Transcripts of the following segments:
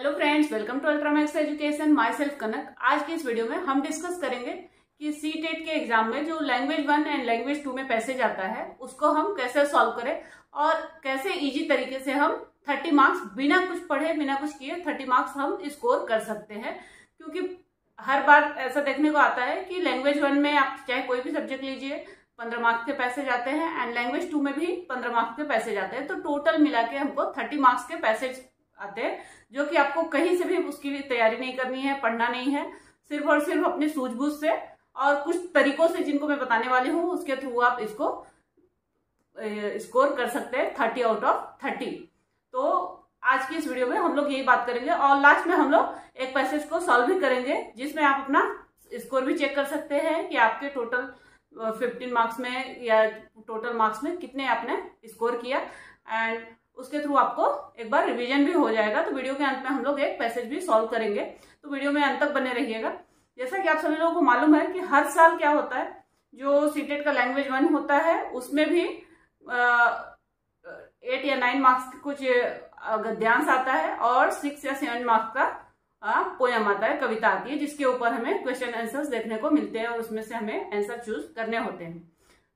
Hello friends, welcome to Ultramax education. Myself Kanak. आज की इस वीडियो में हम डिस्कस करेंगे कि सीटेट के एग्जाम में जो लैंग्वेज 1 एंड लैंग्वेज 2 में पैसेज आता है उसको हम कैसे सॉल्व करें और कैसे इजी तरीके से हम 30 मार्क्स बिना कुछ पढ़े बिना कुछ किए 30 मार्क्स हम स्कोर कर सकते हैं। क्योंकि हर बार ऐसा देखने को आता है कि लैंग्वेज 1 में आप चाहे कोई भी सब्जेक्ट लीजिए 15 मार्क्स के पैसेज आते हैं एंड लैंग्वेज 2 में भी 15 मार्क्स के पैसेज आते हैं। तो टोटल मिला के हमको 30 मार्क्स के पैसेज आते हैं, जो कि आपको कहीं से भी उसकी भी तैयारी नहीं करनी है, पढ़ना नहीं है, सिर्फ और सिर्फ अपनी सूझबूझ से और कुछ तरीकों से जिनको मैं बताने वाली हूँ उसके थ्रू आप इसको स्कोर कर सकते हैं 30 आउट ऑफ 30। तो आज की इस वीडियो में हम लोग यही बात करेंगे और लास्ट में हम लोग एक पैसेज को सॉल्व भी करेंगे जिसमें आप अपना स्कोर भी चेक कर सकते हैं कि आपके टोटल 15 मार्क्स में या टोटल मार्क्स में कितने आपने स्कोर किया एंड उसके थ्रू आपको एक बार रिवीजन भी हो जाएगा। तो वीडियो के अंत में हम लोग एक पैसेज भी सॉल्व करेंगे, तो वीडियो में अंत तक बने रहिएगा। जैसा कि आप सभी लोगों को मालूम है कि हर साल क्या होता है, जो सीटेट का लैंग्वेज 1 होता है उसमें भी 8 या 9 मार्क्स का कुछ गद्यांश आता है और 6 या 7 मार्क्स का पोयम आता है, कविता आती है, जिसके ऊपर हमें क्वेश्चन आंसर्स देखने को मिलते हैं और उसमें से हमें आंसर चूज करने होते हैं।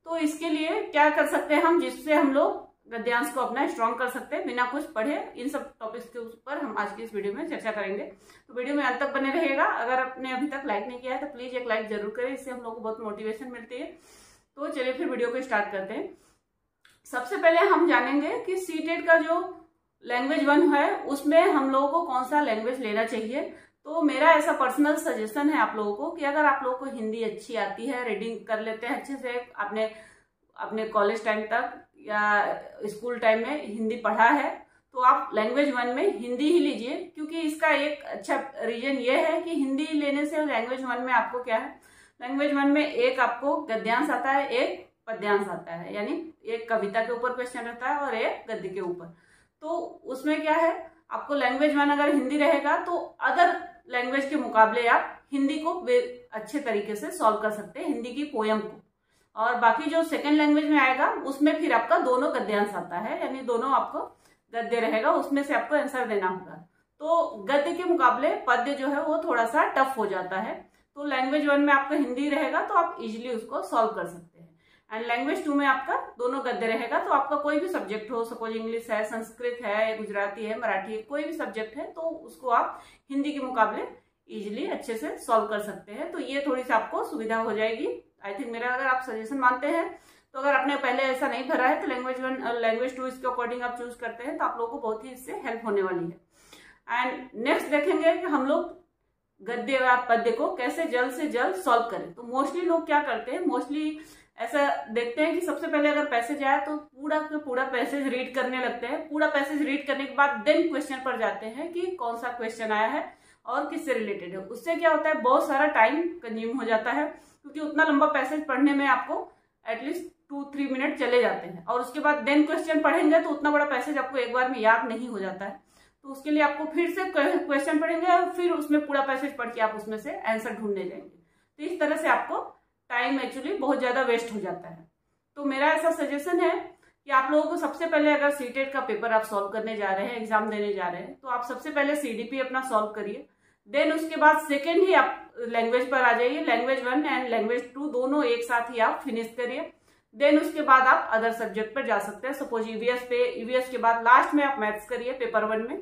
तो इसके लिए क्या कर सकते हैं हम, जिससे हम लोग गद्यांश को अपना स्ट्रॉन्ग कर सकते हैं बिना कुछ पढ़े। इन सब टॉपिक्स के ऊपर हम आज की इस वीडियो में चर्चा करेंगे, तो वीडियो में अंत तक बने रहिएगा। अगर आपने अभी तक लाइक नहीं किया है तो प्लीज एक लाइक जरूर करें, इससे हम लोग को बहुत मोटिवेशन मिलती है। तो चलिए फिर वीडियो को स्टार्ट करते हैं। सबसे पहले हम जानेंगे कि सीटेट का जो लैंग्वेज 1 है उसमें हम लोगों को कौन सा लैंग्वेज लेना चाहिए। तो मेरा ऐसा पर्सनल सजेशन है आप लोगों को कि अगर आप लोगों को हिंदी अच्छी आती है, रीडिंग कर लेते हैं अच्छे से, आपने अपने कॉलेज टाइम तक या स्कूल टाइम में हिंदी पढ़ा है, तो आप लैंग्वेज 1 में हिंदी ही लीजिए। क्योंकि इसका एक अच्छा रीजन ये है कि हिंदी लेने से लैंग्वेज 1 में आपको क्या है, लैंग्वेज 1 में एक आपको गद्यांश आता है, एक पद्यांश आता है, यानी एक कविता के ऊपर क्वेश्चन रहता है और एक गद्य के ऊपर। तो उसमें क्या है, आपको लैंग्वेज 1 अगर हिंदी रहेगा तो अदर लैंग्वेज के मुकाबले आप हिंदी को अच्छे तरीके से सॉल्व कर सकते हैं, हिंदी की पोयम को। और बाकी जो सेकंड लैंग्वेज में आएगा उसमें फिर आपका दोनों गद्यांश आता है, यानी दोनों आपको गद्य रहेगा, उसमें से आपको आंसर देना होगा। तो गद्य के मुकाबले पद्य जो है वो थोड़ा सा टफ हो जाता है। तो लैंग्वेज 1 में आपका हिंदी रहेगा तो आप इजिली उसको सॉल्व कर सकते हैं एंड लैंग्वेज 2 में आपका दोनों गद्य रहेगा। तो आपका कोई भी सब्जेक्ट हो, सपोज इंग्लिश है, संस्कृत है, गुजराती है, मराठी है, कोई भी सब्जेक्ट है, तो उसको आप हिंदी के मुकाबले इजिली अच्छे से सॉल्व कर सकते हैं। तो ये थोड़ी सी आपको सुविधा हो जाएगी आई थिंक। मेरा अगर आप सजेशन मानते हैं तो अगर आपने पहले ऐसा नहीं भरा है तो लैंग्वेज 1 और लैंग्वेज 2 इसके अकॉर्डिंग आप चूज करते हैं तो आप लोगों को बहुत ही इससे हेल्प होने वाली है। एंड नेक्स्ट देखेंगे कि हम लोग गद्य या पद्य को कैसे जल्द से जल्द सॉल्व करें। तो मोस्टली लोग क्या करते हैं, मोस्टली ऐसा देखते हैं कि सबसे पहले अगर पैसेज आया तो पूरा का पूरा पैसेज रीड करने लगते हैं। पूरा पैसेज रीड करने के बाद देन क्वेश्चन पर जाते हैं कि कौन सा क्वेश्चन आया है और किससे रिलेटेड है। उससे क्या होता है, बहुत सारा टाइम कंज्यूम हो जाता है, क्योंकि उतना लंबा पैसेज पढ़ने में आपको एटलीस्ट 2-3 मिनट चले जाते हैं और उसके बाद देन क्वेश्चन पढ़ेंगे तो उतना बड़ा पैसेज आपको एक बार में याद नहीं हो जाता है। तो उसके लिए आपको फिर से क्वेश्चन पढ़ेंगे और फिर उसमें पूरा पैसेज पढ़ के आप उसमें से आंसर ढूंढने जाएंगे। तो इस तरह से आपको टाइम एक्चुअली बहुत ज्यादा वेस्ट हो जाता है। तो मेरा ऐसा सजेशन है कि आप लोगों को सबसे पहले अगर सीटेट का पेपर आप सॉल्व करने जा रहे हैं, एग्जाम देने जा रहे हैं, तो आप सबसे पहले सीडीपी अपना सॉल्व करिए। देन उसके बाद सेकेंड ही आप लैंग्वेज पर आ जाइए, लैंग्वेज 1 एंड लैंग्वेज 2 दोनों एक साथ ही आप फिनिश करिए। देन उसके बाद आप अदर सब्जेक्ट पर जा सकते हैं, सपोज ईवीएस पे, ईवीएस के बाद लास्ट में आप मैथ्स करिए पेपर 1 में,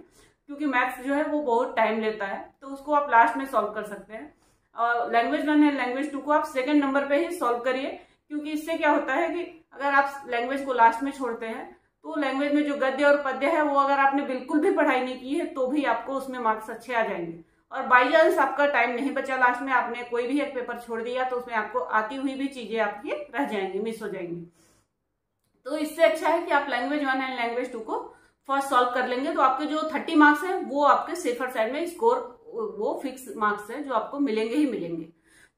क्योंकि मैथ्स जो है वो बहुत टाइम लेता है, तो उसको आप लास्ट में सॉल्व कर सकते हैं। और लैंग्वेज 1 एंड लैंग्वेज 2 को आप सेकेंड नंबर पे ही सॉल्व करिए, क्योंकि इससे क्या होता है कि अगर आप लैंग्वेज को लास्ट में छोड़ते हैं तो लैंग्वेज में जो गद्य और पद्य है वो अगर आपने बिल्कुल भी पढ़ाई नहीं की है तो भी आपको उसमें मार्क्स अच्छे आ जाएंगे। और बाई चांस आपका टाइम नहीं बचा, लास्ट में आपने कोई भी एक पेपर छोड़ दिया, तो उसमें आपको आती हुई भी चीजें आपकी रह जाएंगी, मिस हो जाएंगी। तो इससे अच्छा है कि आप लैंग्वेज 1 एंड लैंग्वेज 2 को फर्स्ट सॉल्व कर लेंगे, तो आपके जो 30 मार्क्स है वो आपके सेफर साइड में स्कोर, वो फिक्स मार्क्स है जो आपको मिलेंगे ही मिलेंगे।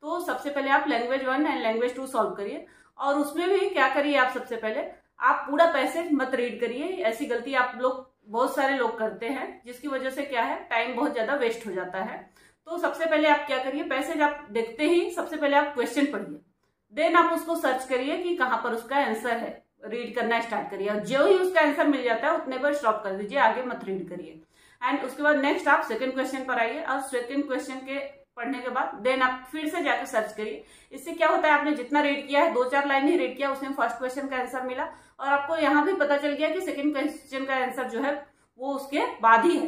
तो सबसे पहले आप लैंग्वेज 1 एंड लैंग्वेज 2 सॉल्व करिए और उसमें भी क्या करिए, आप सबसे पहले आप पूरा पैसेज मत रीड करिए। ऐसी गलती आप लोग, बहुत सारे लोग करते हैं, जिसकी वजह से क्या है, टाइम बहुत ज्यादा वेस्ट हो जाता है। तो सबसे पहले आप क्या करिए, पैसेज आप देखते ही सबसे पहले आप क्वेश्चन पढ़िए, देन आप उसको सर्च करिए कि कहाँ पर उसका आंसर है, रीड करना स्टार्ट करिए और जो ही उसका आंसर मिल जाता है उतने पर स्टॉप कर दीजिए, आगे मत रीड करिए। एंड उसके बाद नेक्स्ट आप सेकंड क्वेश्चन पर आइए और सेकंड क्वेश्चन के पढ़ने के बाद देन आप फिर से जाकर सर्च करिए। इससे क्या होता है, आपने जितना रीड किया है 2-4 लाइन ही रीड किया, उसमें फर्स्ट क्वेश्चन का आंसर मिला और आपको यहाँ भी पता चल गया कि सेकंड क्वेश्चन का आंसर जो है वो उसके बाद ही है,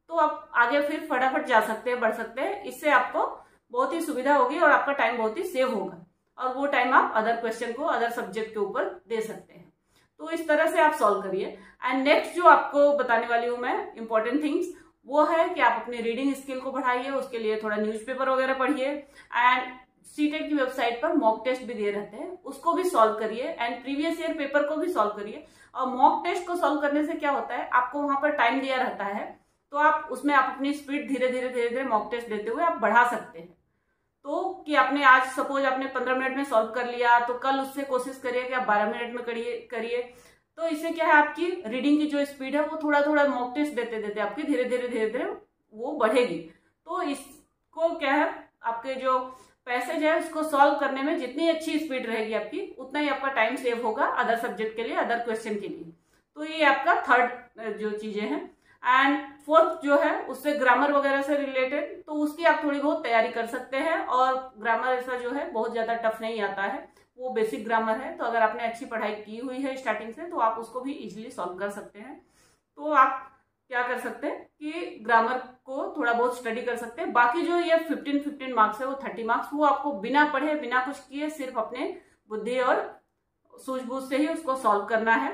तो आप आगे फिर फटाफट जा सकते हैं, बढ़ सकते हैं। इससे आपको बहुत ही सुविधा होगी और आपका टाइम बहुत ही सेव होगा और वो टाइम आप अदर क्वेश्चन को अदर सब्जेक्ट के ऊपर दे सकते हैं। तो इस तरह से आप सॉल्व करिए। एंड नेक्स्ट जो आपको बताने वाली हूं मैं इंपॉर्टेंट थिंग्स, वो है कि आप अपनी रीडिंग स्किल को बढ़ाइए, उसके लिए थोड़ा न्यूज़पेपर वगैरह पढ़िए एंड सीटेट की वेबसाइट पर मॉक टेस्ट भी दे रहते हैं, उसको भी सॉल्व करिए एंड प्रीवियस ईयर पेपर को भी सॉल्व करिए। और मॉक टेस्ट को सॉल्व करने से क्या होता है, आपको वहां पर टाइम दिया रहता है, तो आप उसमें आप अपनी स्पीड धीरे धीरे मॉक टेस्ट देते हुए आप बढ़ा सकते हैं। तो कि आपने आज सपोज आपने 15 मिनट में सॉल्व कर लिया, तो कल उससे कोशिश करिए कि आप 12 मिनट में करिए। तो इससे क्या है, आपकी रीडिंग की जो स्पीड है वो थोड़ा थोड़ा मॉक टेस्ट देते देते आपकी धीरे धीरे वो बढ़ेगी। तो इसको क्या है, आपके जो पैसेज है उसको सॉल्व करने में जितनी अच्छी स्पीड रहेगी आपकी, उतना ही आपका टाइम सेव होगा अदर सब्जेक्ट के लिए, अदर क्वेश्चन के लिए। तो ये आपका थर्ड जो चीजें हैं। एंड फोर्थ जो है उससे ग्रामर वगैरह से रिलेटेड, तो उसकी आप थोड़ी बहुत तैयारी कर सकते हैं और ग्रामर ऐसा जो है बहुत ज्यादा टफ नहीं आता है, वो बेसिक ग्रामर है। तो अगर आपने अच्छी पढ़ाई की हुई है स्टार्टिंग से तो आप उसको भी इजीली सॉल्व कर सकते हैं। तो आप क्या कर सकते हैं कि ग्रामर को थोड़ा बहुत स्टडी कर सकते हैं। बाकी जो ये 15 मार्क्स है वो 30 मार्क्स वो आपको बिना पढ़े बिना कुछ किए सिर्फ अपने बुद्धि और सूझबूझ से ही उसको सॉल्व करना है।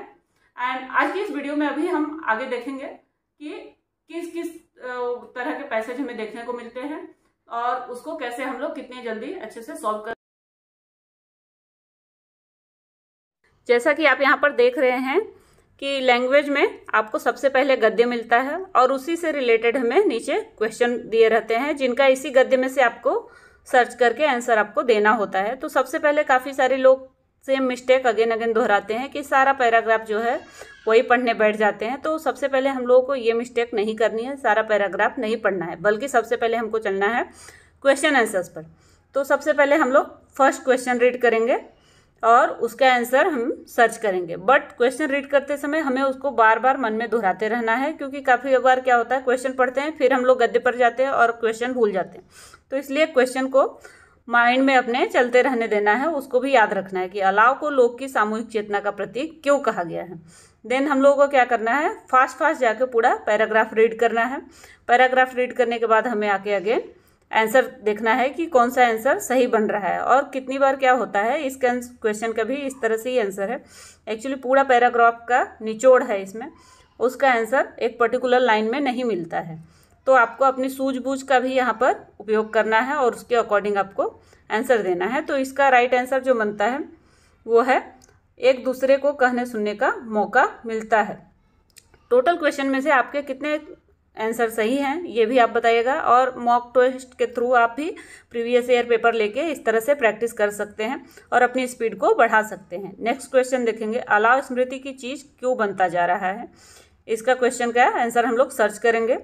एंड आज की इस वीडियो में अभी हम आगे देखेंगे कि किस किस तरह के पैसेज हमें देखने को मिलते हैं और उसको कैसे हम लोग कितनी जल्दी अच्छे से सॉल्व कर। जैसा कि आप यहाँ पर देख रहे हैं कि लैंग्वेज में आपको सबसे पहले गद्य मिलता है और उसी से रिलेटेड हमें नीचे क्वेश्चन दिए रहते हैं, जिनका इसी गद्य में से आपको सर्च करके आंसर आपको देना होता है। तो सबसे पहले काफ़ी सारे लोग सेम मिस्टेक अगेन अगेन दोहराते हैं कि सारा पैराग्राफ जो है वही पढ़ने बैठ जाते हैं। तो सबसे पहले हम लोगों को ये मिस्टेक नहीं करनी है, सारा पैराग्राफ नहीं पढ़ना है, बल्कि सबसे पहले हमको चलना है क्वेश्चन आंसर्स पर। तो सबसे पहले हम लोग फर्स्ट क्वेश्चन रीड करेंगे और उसका आंसर हम सर्च करेंगे। बट क्वेश्चन रीड करते समय हमें उसको बार बार मन में दोहराते रहना है, क्योंकि काफ़ी बार क्या होता है क्वेश्चन पढ़ते हैं फिर हम लोग गद्य पर जाते हैं और क्वेश्चन भूल जाते हैं। तो इसलिए क्वेश्चन को माइंड में अपने चलते रहने देना है, उसको भी याद रखना है कि अलाव को लोक की सामूहिक चेतना का प्रतीक क्यों कहा गया है। देन हम लोगों को क्या करना है, फास्ट जाके पूरा पैराग्राफ रीड करना है। पैराग्राफ रीड करने के बाद हमें आगे अगेन आंसर देखना है कि कौन सा आंसर सही बन रहा है। और कितनी बार क्या होता है, इस क्वेश्चन का भी इस तरह से ही आंसर है। एक्चुअली पूरा पैराग्राफ का निचोड़ है इसमें, उसका आंसर एक पर्टिकुलर लाइन में नहीं मिलता है। तो आपको अपनी सूझबूझ का भी यहाँ पर उपयोग करना है और उसके अकॉर्डिंग आपको आंसर देना है। तो इसका राइट आंसर जो बनता है वो है एक दूसरे को कहने सुनने का मौका मिलता है। टोटल क्वेश्चन में से आपके कितने आंसर सही हैं ये भी आप बताइएगा, और मॉक टेस्ट के थ्रू आप भी प्रीवियस ईयर पेपर लेके इस तरह से प्रैक्टिस कर सकते हैं और अपनी स्पीड को बढ़ा सकते हैं। नेक्स्ट क्वेश्चन देखेंगे, अलाव स्मृति की चीज़ क्यों बनता जा रहा है। इसका क्वेश्चन का आंसर हम लोग सर्च करेंगे।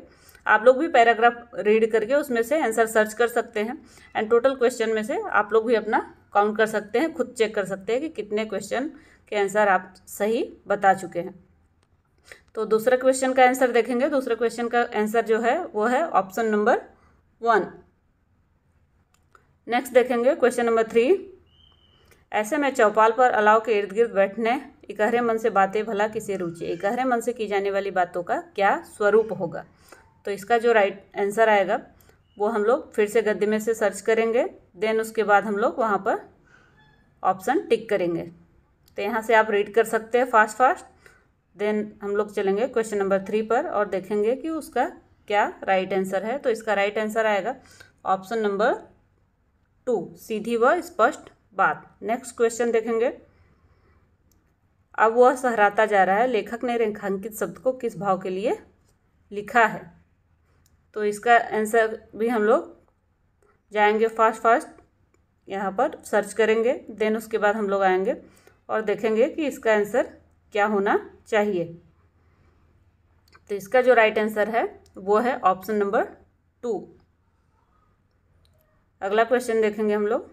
आप लोग भी पैराग्राफ रीड करके उसमें से आंसर सर्च कर सकते हैं एंड टोटल क्वेश्चन में से आप लोग भी अपना काउंट कर सकते हैं, खुद चेक कर सकते हैं कि कितने क्वेश्चन के आंसर आप सही बता चुके हैं। तो दूसरा क्वेश्चन का आंसर देखेंगे। दूसरे क्वेश्चन का आंसर जो है वो है ऑप्शन नंबर 1। नेक्स्ट देखेंगे क्वेश्चन नंबर 3, ऐसे में चौपाल पर अलाव के इर्द गिर्द बैठने इकहरे मन से बातें भला किसे रुचि, इकहरे मन से की जाने वाली बातों का क्या स्वरूप होगा। तो इसका जो राइट आंसर आएगा वो हम लोग फिर से गद्य में से सर्च करेंगे। देन उसके बाद हम लोग वहाँ पर ऑप्शन टिक करेंगे। तो यहाँ से आप रीड कर सकते हैं फास्ट। देन हम लोग चलेंगे क्वेश्चन नंबर 3 पर और देखेंगे कि उसका क्या राइट आंसर है। तो इसका राइट आंसर आएगा ऑप्शन नंबर 2, सीधी व स्पष्ट बात। नेक्स्ट क्वेश्चन देखेंगे, अब वह सहराता जा रहा है, लेखक ने रेखांकित शब्द को किस भाव के लिए लिखा है। तो इसका आंसर भी हम लोग जाएंगे फास्ट यहाँ पर सर्च करेंगे। देन उसके बाद हम लोग आएंगे और देखेंगे कि इसका आंसर क्या होना चाहिए। तो इसका जो राइट आंसर है वो है ऑप्शन नंबर 2। अगला क्वेश्चन देखेंगे हम लोग,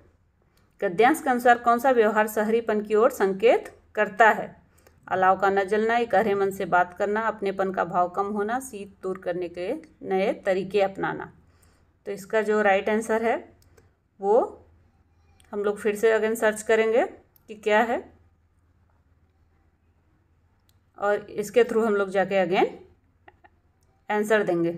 गद्यांश के अनुसार कौन सा व्यवहार शहरीपन की ओर संकेत करता है। अलाव का न जलना, इकहरे मन से बात करना, अपनेपन का भाव कम होना, शीत दूर करने के नए तरीके अपनाना। तो इसका जो राइट आंसर है वो हम लोग फिर से अगेन सर्च करेंगे कि क्या है, और इसके थ्रू हम लोग जाके अगेन आंसर देंगे।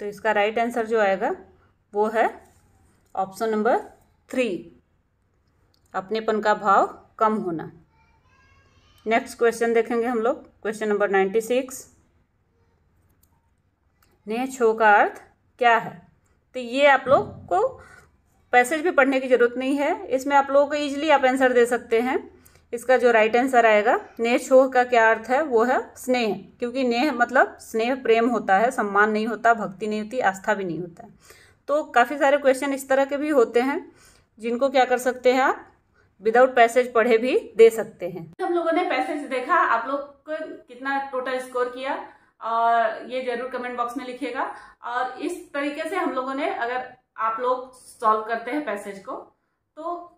तो इसका राइट आंसर जो आएगा वो है ऑप्शन नंबर 3, अपनेपन का भाव कम होना। नेक्स्ट क्वेश्चन देखेंगे हम लोग, क्वेश्चन नंबर 96। नेह छो का अर्थ क्या है? तो ये आप लोग को पैसेज भी पढ़ने की जरूरत नहीं है, इसमें आप लोगों को इजीली आप आंसर दे सकते हैं। इसका जो राइट आंसर आएगा, नेह छो का क्या अर्थ है, वो है स्नेह, क्योंकि नेह मतलब स्नेह, प्रेम होता है, सम्मान नहीं होता, भक्ति नहीं होती, आस्था भी नहीं होता है। तो काफ़ी सारे क्वेश्चन इस तरह के भी होते हैं जिनको क्या कर सकते हैं आप विदाउट पैसेज पढ़े भी दे सकते हैं। हम लोगों ने पैसेज देखा, आप लोग को कितना टोटल स्कोर किया और ये जरूर कमेंट बॉक्स में लिखिएगा। और इस तरीके से हम लोगों ने, अगर आप लोग सॉल्व करते हैं पैसेज को, तो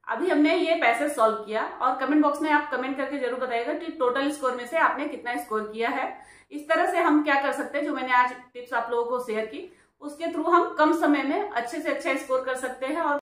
अभी हमने ये पैसेज सॉल्व किया और कमेंट बॉक्स में आप कमेंट करके जरूर बताइएगा कि टोटल स्कोर में से आपने कितना स्कोर किया है। इस तरह से हम क्या कर सकते हैं, जो मैंने आज टिप्स आप लोगों को शेयर की, उसके थ्रू हम कम समय में अच्छे से अच्छा स्कोर कर सकते हैं और